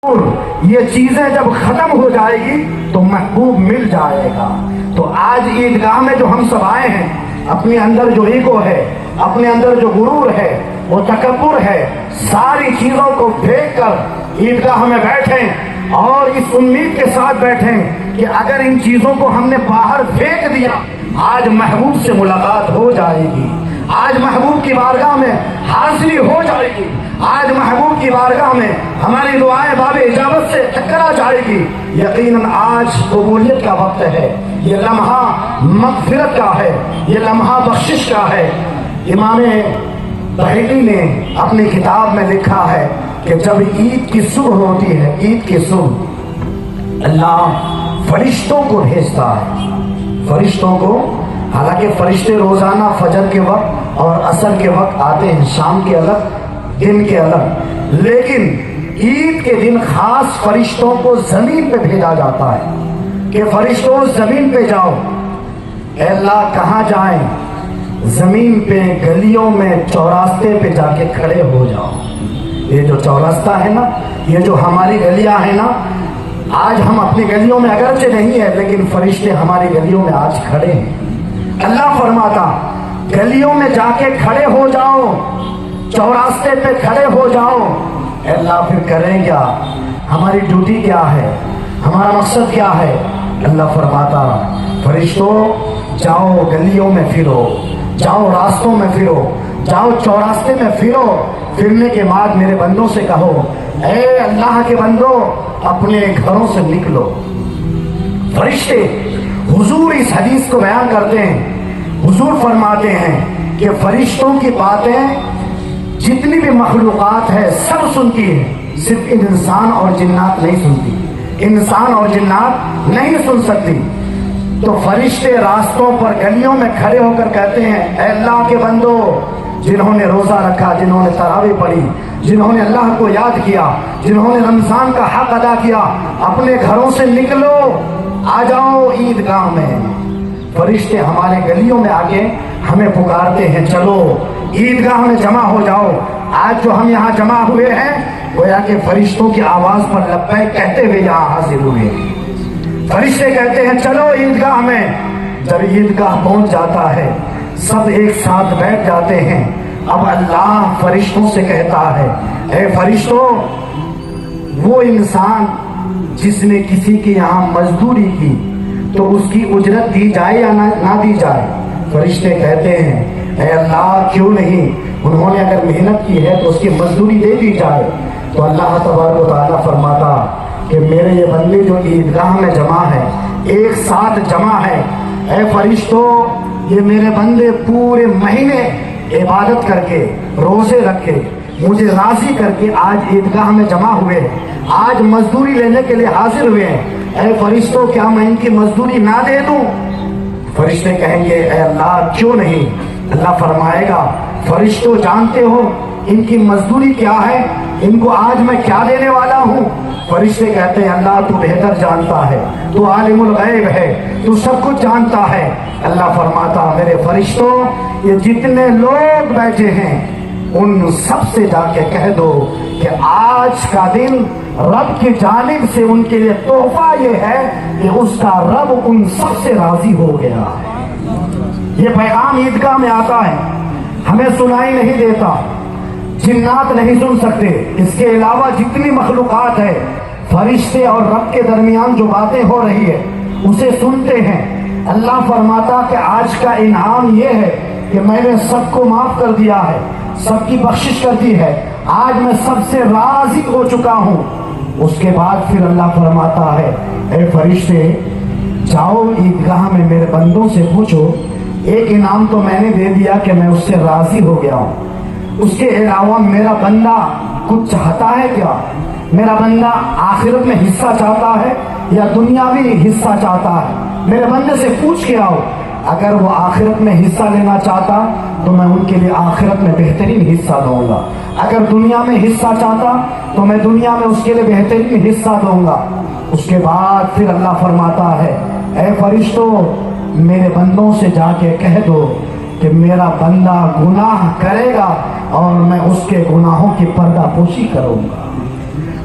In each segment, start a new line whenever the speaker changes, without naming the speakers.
یہ چیزیں جب ختم ہو جائے گی تو محبوب مل جائے گا۔ تو آج عیدگاہ میں جو ہم سب آئے ہیں، اپنے اندر جو ایگو ہے، اپنے اندر جو غرور ہے، وہ تکبر ہے، ساری چیزوں کو پھینک کر عیدگاہ میں بیٹھیں اور اس امید کے ساتھ بیٹھیں کہ اگر ان چیزوں کو ہم نے باہر پھینک دیا، آج محبوب سے ملاقات ہو جائے گی، آج محبوب کی بارگاہ میں حاضری ہو جائے گی، آج محبوب کی بارگاہ میں ہماری دعائیں باب اجابت سے ٹکرا جائے گی۔ یقیناً آج قبولیت کا وقت ہے، یہ لمحہ مغفرت کا ہے، یہ لمحہ بخشش کا ہے۔ امام بہقی نے اپنی کتاب میں لکھا ہے کہ جب عید کی صبح ہوتی ہے، عید کی صبح اللہ فرشتوں کو بھیجتا ہے، فرشتوں کو، حالانکہ فرشتے روزانہ فجر کے وقت اور عصر کے وقت آتے ہیں، شام کے الگ، دن کے الگ، لیکن عید کے دن خاص فرشتوں کو زمین پہ بھیجا جاتا ہے کہ فرشتوں زمین پہ جاؤ۔ اے اللہ کہاں جائیں؟ زمین پہ، گلیوں میں، چوراستے پہ جا کے کھڑے ہو جاؤ۔ یہ جو چوراستہ ہے نا، یہ جو ہماری گلیاں ہیں نا، آج ہم اپنی گلیوں میں اگرچہ نہیں ہے لیکن فرشتے ہماری گلیوں میں آج کھڑے ہیں۔ اللہ فرماتا گلیوں میں جا کے کھڑے ہو جاؤ، چوراستے پہ کھڑے ہو جاؤ۔ اے اللہ پھر کریں کیا؟ ہماری ڈیوٹی کیا ہے؟ ہمارا مقصد کیا ہے؟ اللہ فرماتا فرشتوں جاؤ گلیوں میں پھرو، جاؤ راستوں میں پھرو، جاؤ چوراستے میں پھرو۔ پھرنے کے بعد میرے بندوں سے کہو، اے اللہ کے بندو اپنے گھروں سے نکلو۔ فرشتے حضور اس حدیث کو بیان کرتے ہیں، حضور فرماتے ہیں کہ فرشتوں کی باتیں جتنی بھی مخلوقات ہے سب سنتی ہے، صرف انسان اور جنات نہیں سنتی، انسان اور جنات نہیں سن سکتی۔ تو فرشتے راستوں پر گلیوں میں کھڑے ہو کر کہتے ہیں، اے اللہ کے بندو، جنہوں نے روزہ رکھا، جنہوں نے تراویح پڑھی، جنہوں نے اللہ کو یاد کیا، جنہوں نے رمضان کا حق ادا کیا، اپنے گھروں سے نکلو، آ جاؤ عیدگاہ میں۔ فرشتے ہمارے گلیوں میں آ کے ہمیں پکارتے ہیں، چلو عیدگاہ میں جمع ہو جاؤ۔ آج جو ہم یہاں جمع ہوئے ہیں گویا کہ فرشتوں کی آواز پر لبیک کہتے ہوئے یہاں حاضر ہوئے۔ فرشتے کہتے ہیں چلو عیدگاہ میں۔ جب عیدگاہ پہنچ جاتا ہے سب ایک ساتھ بیٹھ جاتے ہیں۔ اب اللہ فرشتوں سے کہتا ہے، اے فرشتوں، وہ انسان جس نے کسی کے یہاں مزدوری کی تو اس کی اجرت دی جائے یا نہ دی جائے؟ فرشتے کہتے ہیں، اے اللہ کیوں نہیں، انہوں نے اگر محنت کی ہے تو اس کی مزدوری دے دی جائے۔ تو اللہ تبارک و تعالیٰ فرماتا کہ میرے یہ بندے جو عیدگاہ میں جمع ہے، ایک ساتھ جمع ہے، اے فرشتوں، یہ میرے بندے پورے مہینے عبادت کر کے، روزے رکھ کے، مجھے راضی کر کے آج عیدگاہ میں جمع ہوئے، آج مزدوری لینے کے لیے حاضر ہوئے ہیں۔ اے فرشتوں، کیا میں ان کی مزدوری نہ دے دوں؟ فرشتے کہیں گے، اے اللہ کیوں نہیں؟ اللہ فرمائے گا، فرشتوں جانتے ہو ان کی مزدوری کیا ہے، ان کو آج میں کیا دینے والا ہوں؟ فرشتے کہتے ہیں، اللہ تو بہتر جانتا ہے، تو عالم الغیب ہے، تو سب کچھ جانتا ہے۔ اللہ فرماتا میرے فرشتوں، یہ جتنے لوگ بیٹھے ہیں ان سب سے جا کے کہہ دو کہ آج کا دن رب کی جانب سے ان کے لیے تحفہ یہ ہے کہ اس کا رب ان سب سے راضی ہو گیا ہے۔ یہ پیغام عیدگاہ میں آتا ہے، ہمیں سنائی نہیں دیتا، جنات نہیں سن سکتے، اس کے علاوہ جتنی مخلوقات ہے، فرشتے اور رب کے درمیان جو باتیں ہو رہی ہے اسے سنتے ہیں۔ اللہ فرماتا کہ آج کا انعام یہ ہے کہ میں نے سب کو معاف کر دیا ہے، سب کی بخشش کر دی ہے، آج میں سب سے راضی ہو چکا ہوں۔ اس کے بعد پھر اللہ فرماتا ہے، اے فرشتے جاؤ عیدگاہ میں میرے بندوں سے پوچھو، ایک انعام تو میں نے دے دیا کہ میں اس سے راضی ہو گیا ہوں، اس کے علاوہ میرا بندہ کچھ چاہتا ہے کیا؟ میرا بندہ آخرت میں حصہ چاہتا ہے یا دنیاوی حصہ چاہتا ہے؟ میرے بندے سے پوچھ کے آؤ، اگر وہ آخرت میں حصہ لینا چاہتا تو میں ان کے لیے آخرت میں بہترین حصہ دوں گا، اگر دنیا میں حصہ چاہتا تو میں دنیا میں اس کے لیے بہترین حصہ دوں گا۔ اس کے بعد پھر اللہ فرماتا ہے، اے فرشتوں، میرے بندوں سے جا کے کہہ دو کہ میرا بندہ گناہ کرے گا اور میں اس کے گناہوں کی پردہ پوشی کروں گا۔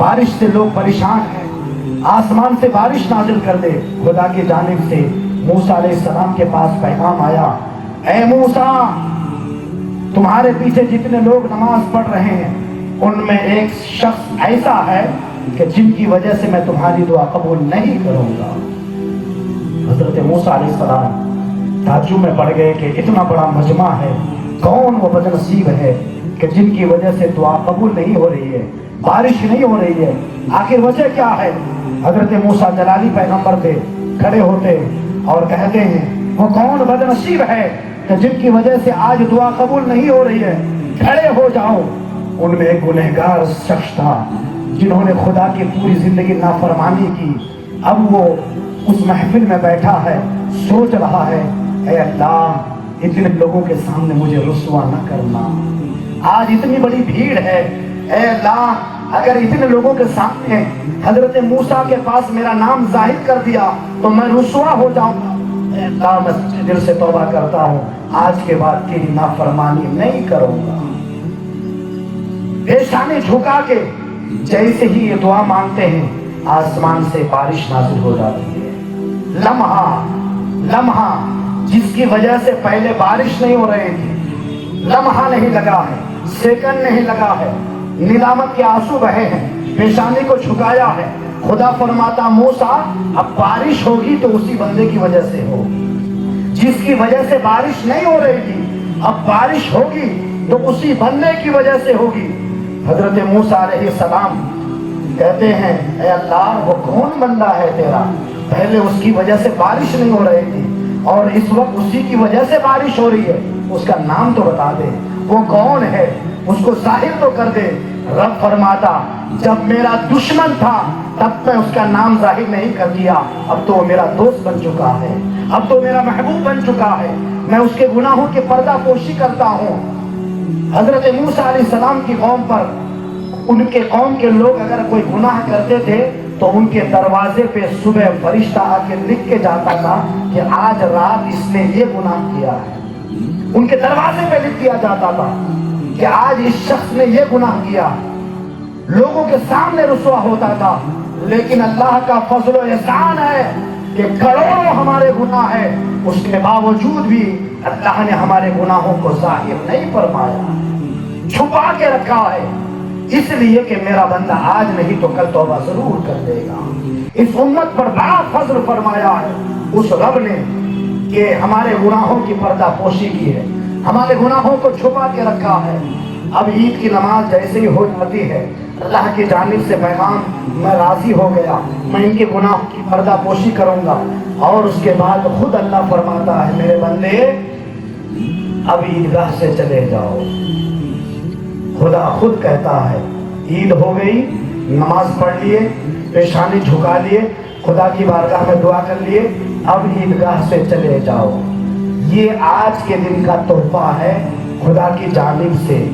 بارش سے لوگ پریشان ہیں، آسمان سے بارش نازل کر دے۔ خدا کی جانب سے موسیٰ علیہ السلام کے پاس پیغام آیا، اے موسیٰ، تمہارے پیچھے جتنے لوگ نماز پڑھ رہے ہیں ان میں ایک شخص ایسا ہے کہ جن کی وجہ سے میں تمہاری دعا قبول نہیں کروں گا۔ حضرت موسیٰ علیہ السلام تعجب میں پڑ گئے کہ اتنا بڑا مجمع ہے، کون وہ بد نصیب ہے کہ جن کی وجہ سے دعا قبول نہیں ہو رہی ہے، بارش نہیں ہو رہی ہے، آخر وجہ کیا ہے؟ حضرت موسیٰ جلالی پیغمبر تھے، کھڑے ہوتے اور کہتے ہیں وہ کون بد نصیب ہے کہ جن کی وجہ سے آج دعا قبول نہیں ہو رہی ہے، کھڑے ہو جاؤ۔ ان میں ایک گنہگار شخص تھا جنہوں نے خدا کی پوری زندگی نافرمانی کی، اب وہ اس محفل میں بیٹھا ہے، سوچ رہا ہے، اے اللہ اتنے لوگوں کے سامنے مجھے رسوا نہ کرنا، آج اتنی بڑی بھیڑ ہے، اے اللہ اگر اتنے لوگوں کے سامنے حضرت موسیٰ کے پاس میرا نام ظاہر کر دیا تو میں رسوا ہو جاؤں گا۔ اے اللہ میں سچے دل سے توبہ کرتا ہوں، آج کے بعد تیری نافرمانی نہیں کروں گا۔ پیشانی جھکا کے جیسے ہی یہ دعا مانگتے ہیں آسمان سے بارش نازل ہو جاتی ہے۔ لمحہ جس کی وجہ سے پہلے بارش نہیں ہو رہی تھی، لمحہ نہیں لگا ہے، سیکنڈ نہیں لگا ہے، ندامت کے آنسو بہے ہیں، پیشانی کو جھکایا ہے۔ خدا فرماتا موسیٰ اب بارش ہوگی تو اسی بندے کی وجہ سے ہوگی، جس کی وجہ سے بارش نہیں ہو رہی تھی اب بارش ہوگی تو اسی بندے کی وجہ سے ہوگی۔ حضرت موسیٰ علیہ السلام کہتے ہیں اے اللہ وہ کون بندہ ہے تیرا، پہلے اس کی وجہ سے بارش نہیں ہو رہی تھی اور اس وقت اسی کی وجہ سے بارش ہو رہی ہے، اس کا نام تو بتا دے، وہ کون ہے، اس کو ظاہر تو کر دے۔ رب فرماتا جب میرا دشمن تھا تب میں اس کا نام ظاہر نہیں کر دیا، اب تو وہ میرا دوست بن چکا ہے، اب تو میرا محبوب بن چکا ہے، میں اس کے گناہوں کی پردہ پوشی کرتا ہوں۔ حضرت موسیٰ علیہ السلام کی قوم پر ان کے قوم کے لوگ اگر کوئی گناہ کرتے تھے تو ان کے دروازے پہ صبح فرشتہ آ کے لکھ کے جاتا تھا کہ آج رات اس نے یہ گناہ کیا ہے، ان کے دروازے پہ لکھ دیا جاتا تھا کہ آج اس شخص نے یہ گناہ کیا، لوگوں کے سامنے رسوا ہوتا تھا۔ لیکن اللہ کا فضل و احسان ہے کہ کروڑوں ہمارے گناہ ہیں، اس کے باوجود بھی اللہ نے ہمارے گناہوں کو ظاہر نہیں فرمایا، چھپا کے رکھا ہے، اس لیے کہ میرا بندہ آج نہیں تو کل توبہ ضرور کر دے گا۔ اس امت پر بڑا فضل فرمایا ہے اس رب نے کہ ہمارے گناہوں کی پردہ پوشی کی ہے، ہمارے گناہوں کو چھپا کے رکھا ہے۔ اب عید کی نماز جیسے ہی ہو جاتی ہے اللہ کی جانب سے پیغام میں راضی ہو گیا، میں ان کے گناہوں کی پردہ پوشی کروں گا، اور اس کے بعد خود اللہ فرماتا ہے میرے بندے اب عیدگاہ سے چلے جاؤ۔ خدا خود کہتا ہے عید ہو گئی، نماز پڑھ لیے، پیشانی جھکا لیے، خدا کی بارگاہ میں دعا کر لیے، اب عیدگاہ سے چلے جاؤ۔ یہ آج کے دن کا تحفہ ہے خدا کی جانب سے،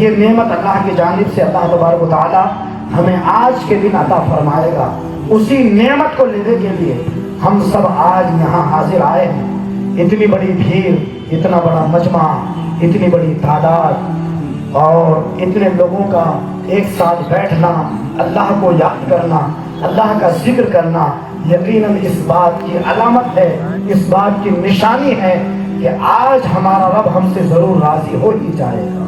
یہ نعمت اللہ کی جانب سے اللہ تبارک و تعالی ہمیں آج کے دن عطا فرمائے گا۔ اسی نعمت کو لینے کے لیے ہم سب آج یہاں حاضر آئے ہیں، اتنی بڑی بھیڑ، اتنا بڑا مجمع، اتنی بڑی تعداد اور اتنے لوگوں کا ایک ساتھ بیٹھنا، اللہ کو یاد کرنا، اللہ کا ذکر کرنا یقیناً اس بات کی علامت ہے، اس بات کی نشانی ہے کہ آج ہمارا رب ہم سے ضرور راضی ہو ہی جائے گا،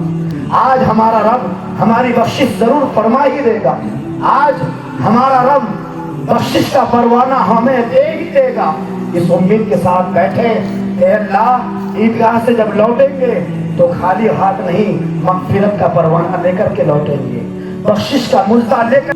آج ہمارا رب ہماری بخشش ضرور فرما ہی دے گا، آج ہمارا رب بخشش کا پروانہ ہمیں دے ہی دے گا۔ اس امید کے ساتھ بیٹھے کہ اللہ عیدگاہ سے جب لوٹیں گے تو خالی ہاتھ نہیں، مغفرت کا پروانہ لے کر کے لوٹیں گے، بخشش کا ملتا لے کر